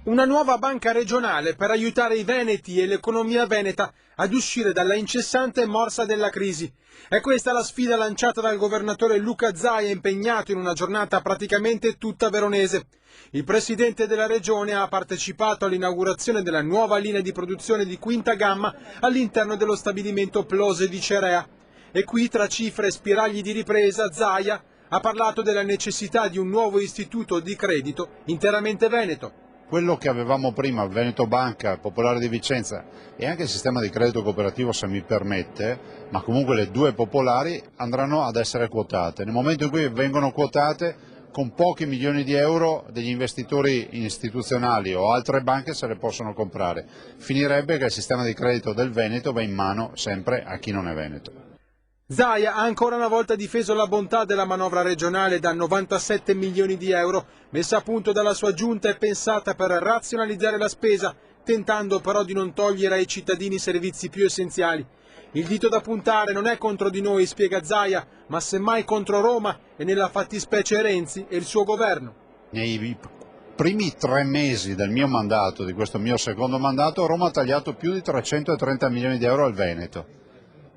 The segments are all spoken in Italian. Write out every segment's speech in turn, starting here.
Una nuova banca regionale per aiutare i veneti e l'economia veneta ad uscire dalla incessante morsa della crisi. È questa la sfida lanciata dal governatore Luca Zaia, impegnato in una giornata praticamente tutta veronese. Il presidente della regione ha partecipato all'inaugurazione della nuova linea di produzione di quinta gamma all'interno dello stabilimento Plose di Cerea. E qui, tra cifre e spiragli di ripresa, Zaia ha parlato della necessità di un nuovo istituto di credito interamente veneto. Quello che avevamo prima, il Veneto Banca, il Popolare di Vicenza e anche il sistema di credito cooperativo, se mi permette, ma comunque le due popolari andranno ad essere quotate. Nel momento in cui vengono quotate, con pochi milioni di euro degli investitori istituzionali o altre banche se le possono comprare. Finirebbe che il sistema di credito del Veneto va in mano sempre a chi non è veneto. Zaia ha ancora una volta difeso la bontà della manovra regionale da 97 milioni di euro, messa a punto dalla sua giunta e pensata per razionalizzare la spesa, tentando però di non togliere ai cittadini i servizi più essenziali. Il dito da puntare non è contro di noi, spiega Zaia, ma semmai contro Roma e nella fattispecie Renzi e il suo governo. Nei primi 3 mesi del mio mandato, di questo mio secondo mandato, Roma ha tagliato più di 330 milioni di euro al Veneto.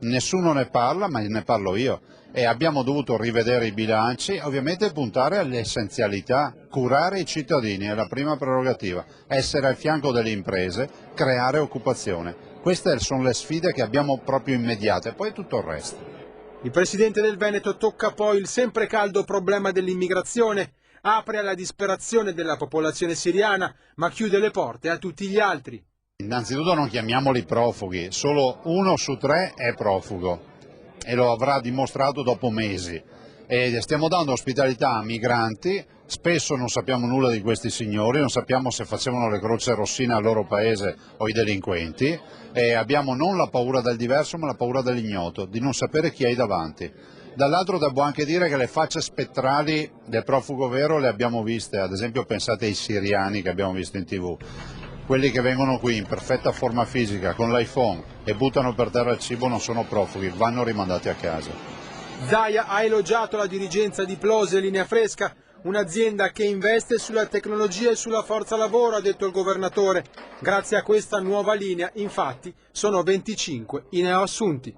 Nessuno ne parla, ma ne parlo io, e abbiamo dovuto rivedere i bilanci, ovviamente puntare alle essenzialità, curare i cittadini è la prima prerogativa, essere al fianco delle imprese, creare occupazione. Queste sono le sfide che abbiamo proprio immediate, poi tutto il resto. Il presidente del Veneto tocca poi il sempre caldo problema dell'immigrazione, apre alla disperazione della popolazione siriana, ma chiude le porte a tutti gli altri. Innanzitutto non chiamiamoli profughi, solo 1 su 3 è profugo e lo avrà dimostrato dopo mesi. E stiamo dando ospitalità a migranti, spesso non sappiamo nulla di questi signori, non sappiamo se facevano le croce rossine al loro paese o i delinquenti, e abbiamo non la paura del diverso ma la paura dell'ignoto, di non sapere chi hai davanti. Dall'altro devo anche dire che le facce spettrali del profugo vero le abbiamo viste, ad esempio pensate ai siriani che abbiamo visto in TV. Quelli che vengono qui in perfetta forma fisica con l'iPhone e buttano per terra il cibo non sono profughi, vanno rimandati a casa. Zaia ha elogiato la dirigenza di Plose Linea Fresca, un'azienda che investe sulla tecnologia e sulla forza lavoro, ha detto il governatore. Grazie a questa nuova linea, infatti, sono 25 i neoassunti.